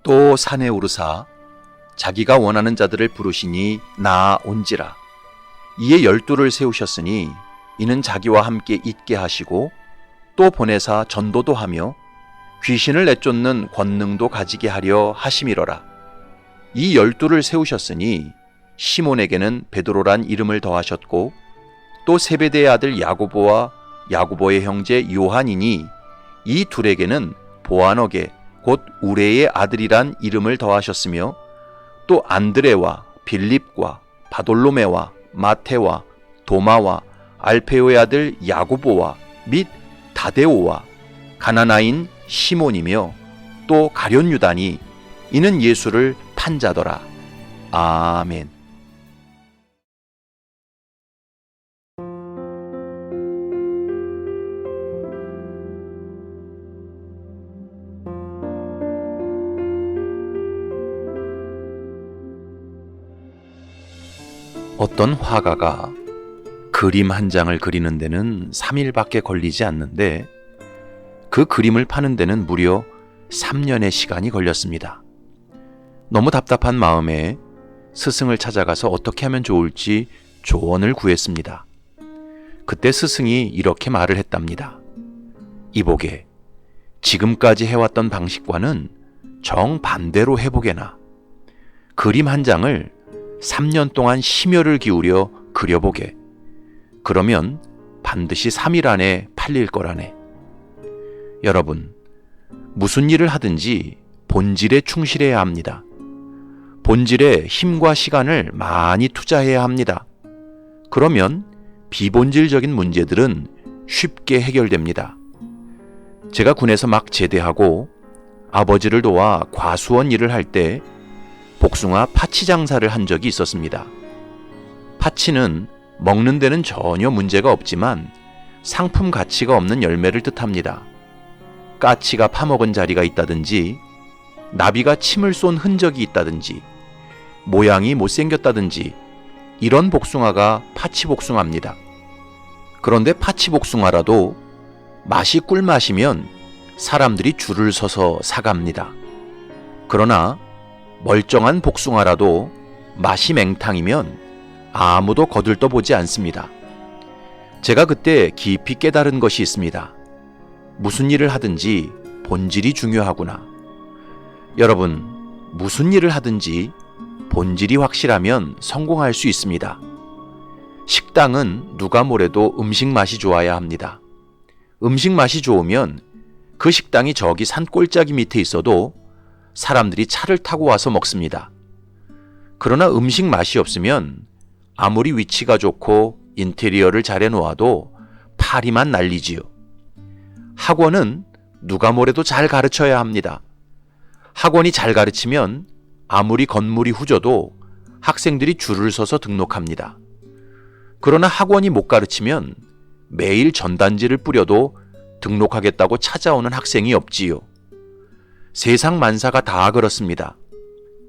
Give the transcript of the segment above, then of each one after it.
또 산에 오르사 자기가 원하는 자들을 부르시니 나아온지라. 이에 12를 세우셨으니 이는 자기와 함께 있게 하시고 또 보내사 전도도 하며 귀신을 내쫓는 권능도 가지게 하려 하심이로라. 이 12를 세우셨으니 시몬에게는 베드로란 이름을 더하셨고 또 세베대의 아들 야고보와 야고보의 형제 요한이니 이 둘에게는 보아너게 곧 우레의 아들이란 이름을 더하셨으며 또 안드레와 빌립과 바돌로메와 마테와 도마와 알페오의 아들 야고보와 및 다데오와 가나나인 시몬이며 또 가룟 유다니 이는 예수를 판 자더라. 아멘. 어떤 화가가 그림 한 장을 그리는 데는 3일밖에 걸리지 않는데 그 그림을 파는 데는 무려 3년의 시간이 걸렸습니다. 너무 답답한 마음에 스승을 찾아가서 어떻게 하면 좋을지 조언을 구했습니다. 그때 스승이 이렇게 말을 했답니다. 이보게, 지금까지 해왔던 방식과는 정반대로 해보게나. 그림 한 장을 3년 동안 심혈을 기울여 그려보게. 그러면 반드시 3일 안에 팔릴 거라네. 여러분, 무슨 일을 하든지 본질에 충실해야 합니다. 본질에 힘과 시간을 많이 투자해야 합니다. 그러면 비본질적인 문제들은 쉽게 해결됩니다. 제가 군에서 막 제대하고 아버지를 도와 과수원 일을 할 때 복숭아 파치 장사를 한 적이 있었습니다. 파치는 먹는 데는 전혀 문제가 없지만 상품 가치가 없는 열매를 뜻합니다. 까치가 파먹은 자리가 있다든지 나비가 침을 쏜 흔적이 있다든지 모양이 못생겼다든지 이런 복숭아가 파치 복숭아입니다. 그런데 파치 복숭아라도 맛이 꿀맛이면 사람들이 줄을 서서 사갑니다. 그러나 멀쩡한 복숭아라도 맛이 맹탕이면 아무도 거들떠보지 않습니다. 제가 그때 깊이 깨달은 것이 있습니다. 무슨 일을 하든지 본질이 중요하구나. 여러분, 무슨 일을 하든지 본질이 확실하면 성공할 수 있습니다. 식당은 누가 뭐래도 음식 맛이 좋아야 합니다. 음식 맛이 좋으면 그 식당이 저기 산 꼴짜기 밑에 있어도 사람들이 차를 타고 와서 먹습니다. 그러나 음식 맛이 없으면 아무리 위치가 좋고 인테리어를 잘 해놓아도 파리만 날리지요. 학원은 누가 뭐래도 잘 가르쳐야 합니다. 학원이 잘 가르치면 아무리 건물이 후져도 학생들이 줄을 서서 등록합니다. 그러나 학원이 못 가르치면 매일 전단지를 뿌려도 등록하겠다고 찾아오는 학생이 없지요. 세상 만사가 다 그렇습니다.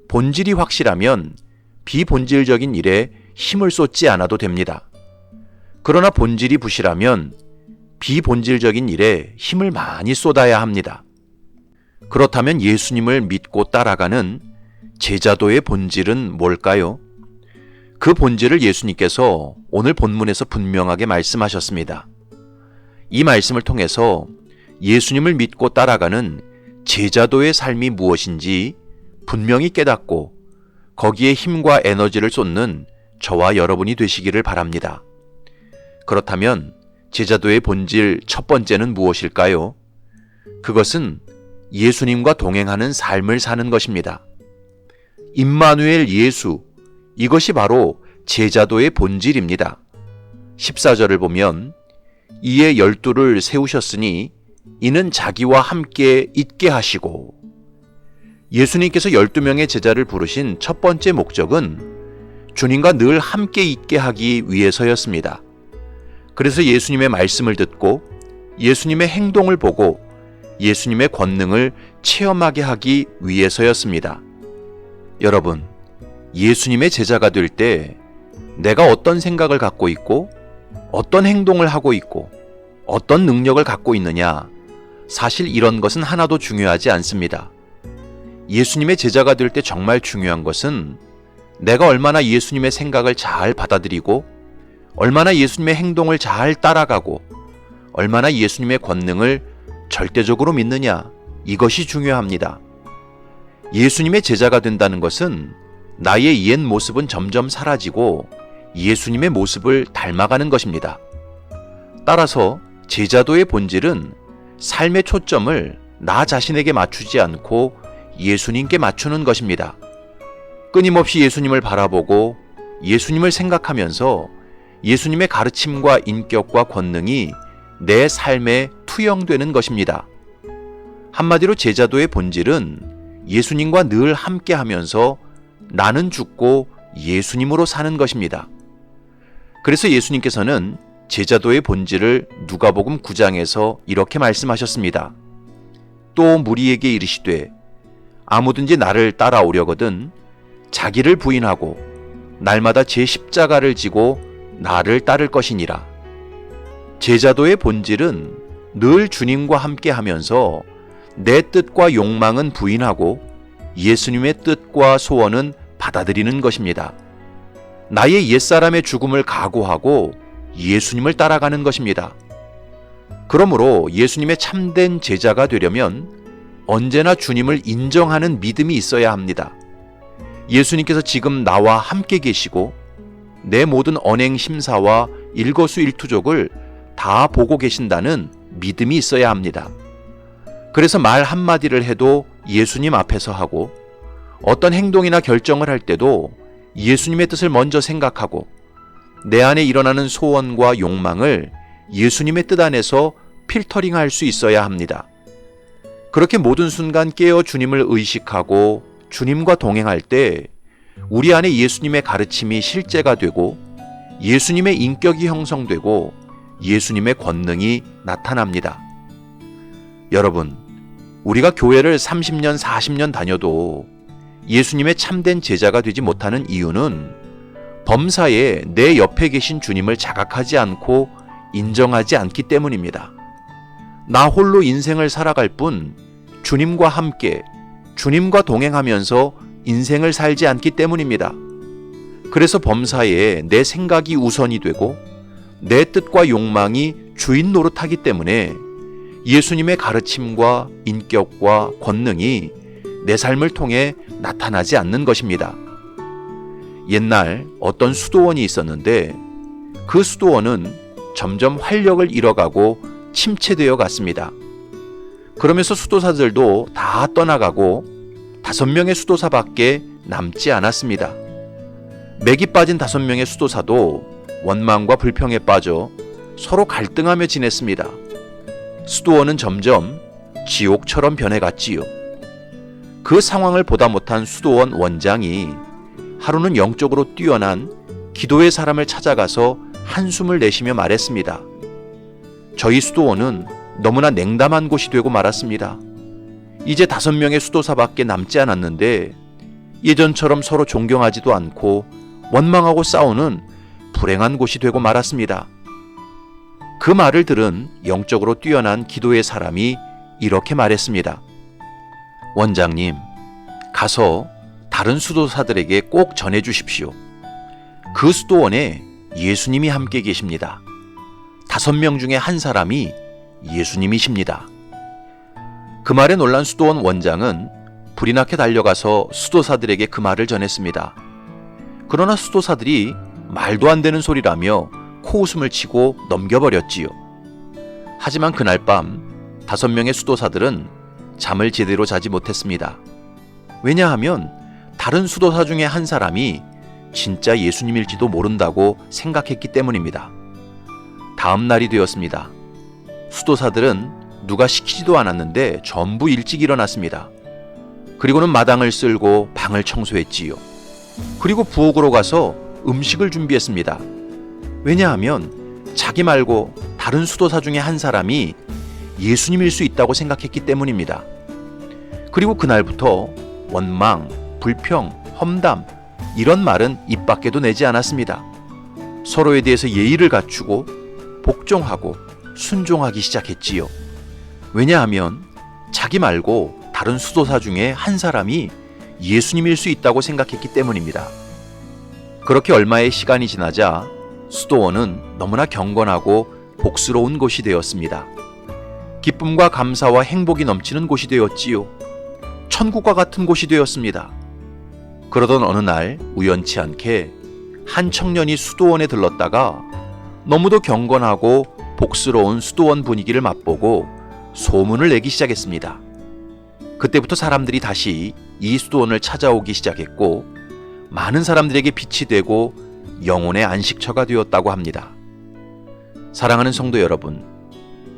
본질이 확실하면 비본질적인 일에 힘을 쏟지 않아도 됩니다. 그러나 본질이 부실하면 비본질적인 일에 힘을 많이 쏟아야 합니다. 그렇다면 예수님을 믿고 따라가는 제자도의 본질은 뭘까요? 그 본질을 예수님께서 오늘 본문에서 분명하게 말씀하셨습니다. 이 말씀을 통해서 예수님을 믿고 따라가는 제자도의 삶이 무엇인지 분명히 깨닫고 거기에 힘과 에너지를 쏟는 저와 여러분이 되시기를 바랍니다. 그렇다면 제자도의 본질 첫 번째는 무엇일까요? 그것은 예수님과 동행하는 삶을 사는 것입니다. 임마누엘 예수, 이것이 바로 제자도의 본질입니다. 14절을 보면 이에 12를 세우셨으니 이는 자기와 함께 있게 하시고. 예수님께서 12명의 제자를 부르신 첫 번째 목적은 주님과 늘 함께 있게 하기 위해서였습니다. 그래서 예수님의 말씀을 듣고 예수님의 행동을 보고 예수님의 권능을 체험하게 하기 위해서였습니다. 여러분, 예수님의 제자가 될 때 내가 어떤 생각을 갖고 있고 어떤 행동을 하고 있고 어떤 능력을 갖고 있느냐, 사실 이런 것은 하나도 중요하지 않습니다. 예수님의 제자가 될 때 정말 중요한 것은 내가 얼마나 예수님의 생각을 잘 받아들이고 얼마나 예수님의 행동을 잘 따라가고 얼마나 예수님의 권능을 절대적으로 믿느냐, 이것이 중요합니다. 예수님의 제자가 된다는 것은 나의 옛 모습은 점점 사라지고 예수님의 모습을 닮아가는 것입니다. 따라서 제자도의 본질은 삶의 초점을 나 자신에게 맞추지 않고 예수님께 맞추는 것입니다. 끊임없이 예수님을 바라보고 예수님을 생각하면서 예수님의 가르침과 인격과 권능이 내 삶에 투영되는 것입니다. 한마디로 제자도의 본질은 예수님과 늘 함께하면서 나는 죽고 예수님으로 사는 것입니다. 그래서 예수님께서는 제자도의 본질을 누가복음 9장에서 이렇게 말씀하셨습니다. 또 무리에게 이르시되 아무든지 나를 따라오려거든 자기를 부인하고 날마다 제 십자가를 지고 나를 따를 것이니라. 제자도의 본질은 늘 주님과 함께하면서 내 뜻과 욕망은 부인하고 예수님의 뜻과 소원은 받아들이는 것입니다. 나의 옛사람의 죽음을 각오하고 예수님을 따라가는 것입니다. 그러므로 예수님의 참된 제자가 되려면 언제나 주님을 인정하는 믿음이 있어야 합니다. 예수님께서 지금 나와 함께 계시고 내 모든 언행 심사와 일거수일투족을 다 보고 계신다는 믿음이 있어야 합니다. 그래서 말 한마디를 해도 예수님 앞에서 하고 어떤 행동이나 결정을 할 때도 예수님의 뜻을 먼저 생각하고 내 안에 일어나는 소원과 욕망을 예수님의 뜻 안에서 필터링할 수 있어야 합니다. 그렇게 모든 순간 깨어 주님을 의식하고 주님과 동행할 때 우리 안에 예수님의 가르침이 실제가 되고 예수님의 인격이 형성되고 예수님의 권능이 나타납니다. 여러분, 우리가 교회를 30년, 40년 다녀도 예수님의 참된 제자가 되지 못하는 이유는 범사에 내 옆에 계신 주님을 자각하지 않고 인정하지 않기 때문입니다. 나 홀로 인생을 살아갈 뿐 주님과 함께, 주님과 동행하면서 인생을 살지 않기 때문입니다. 그래서 범사에 내 생각이 우선이 되고 내 뜻과 욕망이 주인 노릇하기 때문에 예수님의 가르침과 인격과 권능이 내 삶을 통해 나타나지 않는 것입니다. 옛날 어떤 수도원이 있었는데 그 수도원은 점점 활력을 잃어가고 침체되어 갔습니다. 그러면서 수도사들도 다 떠나가고 5명의 수도사밖에 남지 않았습니다. 맥이 빠진 5명의 수도사도 원망과 불평에 빠져 서로 갈등하며 지냈습니다. 수도원은 점점 지옥처럼 변해갔지요. 그 상황을 보다 못한 수도원 원장이 하루는 영적으로 뛰어난 기도의 사람을 찾아가서 한숨을 내쉬며 말했습니다. 저희 수도원은 너무나 냉담한 곳이 되고 말았습니다. 이제 5명의 수도사밖에 남지 않았는데 예전처럼 서로 존경하지도 않고 원망하고 싸우는 불행한 곳이 되고 말았습니다. 그 말을 들은 영적으로 뛰어난 기도의 사람이 이렇게 말했습니다. 원장님, 가서 다른 수도사들에게 꼭 전해 주십시오. 그 수도원에 예수님이 함께 계십니다. 5명 중에 한 사람이 예수님이십니다. 그 말에 놀란 수도원 원장은 불이 나게 달려가서 수도사들에게 그 말을 전했습니다. 그러나 수도사들이 말도 안 되는 소리라며 코웃음을 치고 넘겨버렸지요. 하지만 그날 밤 5명의 수도사들은 잠을 제대로 자지 못했습니다. 왜냐하면 다른 수도사 중에 한 사람이 진짜 예수님일지도 모른다고 생각했기 때문입니다. 다음 날이 되었습니다. 수도사들은 누가 시키지도 않았는데 전부 일찍 일어났습니다. 그리고는 마당을 쓸고 방을 청소했지요. 그리고 부엌으로 가서 음식을 준비했습니다. 왜냐하면 자기 말고 다른 수도사 중에 한 사람이 예수님일 수 있다고 생각했기 때문입니다. 그리고 그날부터 원망, 불평, 험담 이런 말은 입 밖에도 내지 않았습니다. 서로에 대해서 예의를 갖추고 복종하고 순종하기 시작했지요. 왜냐하면 자기 말고 다른 수도사 중에 한 사람이 예수님일 수 있다고 생각했기 때문입니다. 그렇게 얼마의 시간이 지나자 수도원은 너무나 경건하고 복스러운 곳이 되었습니다. 기쁨과 감사와 행복이 넘치는 곳이 되었지요. 천국과 같은 곳이 되었습니다. 그러던 어느 날 우연치 않게 한 청년이 수도원에 들렀다가 너무도 경건하고 복스러운 수도원 분위기를 맛보고 소문을 내기 시작했습니다. 그때부터 사람들이 다시 이 수도원을 찾아오기 시작했고 많은 사람들에게 빛이 되고 영혼의 안식처가 되었다고 합니다. 사랑하는 성도 여러분,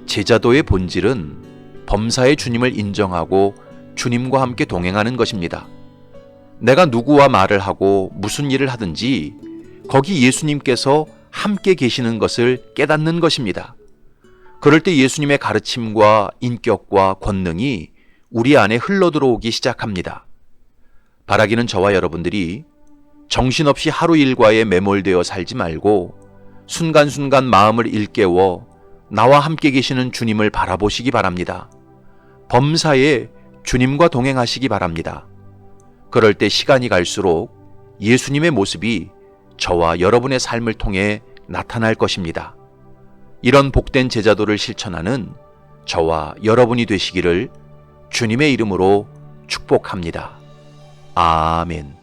제자도의 본질은 범사의 주님을 인정하고 주님과 함께 동행하는 것입니다. 내가 누구와 말을 하고 무슨 일을 하든지 거기 예수님께서 함께 계시는 것을 깨닫는 것입니다. 그럴 때 예수님의 가르침과 인격과 권능이 우리 안에 흘러들어오기 시작합니다. 바라기는 저와 여러분들이 정신없이 하루 일과에 매몰되어 살지 말고 순간순간 마음을 일깨워 나와 함께 계시는 주님을 바라보시기 바랍니다. 범사에 주님과 동행하시기 바랍니다. 그럴 때 시간이 갈수록 예수님의 모습이 저와 여러분의 삶을 통해 나타날 것입니다. 이런 복된 제자도를 실천하는 저와 여러분이 되시기를 주님의 이름으로 축복합니다. 아멘.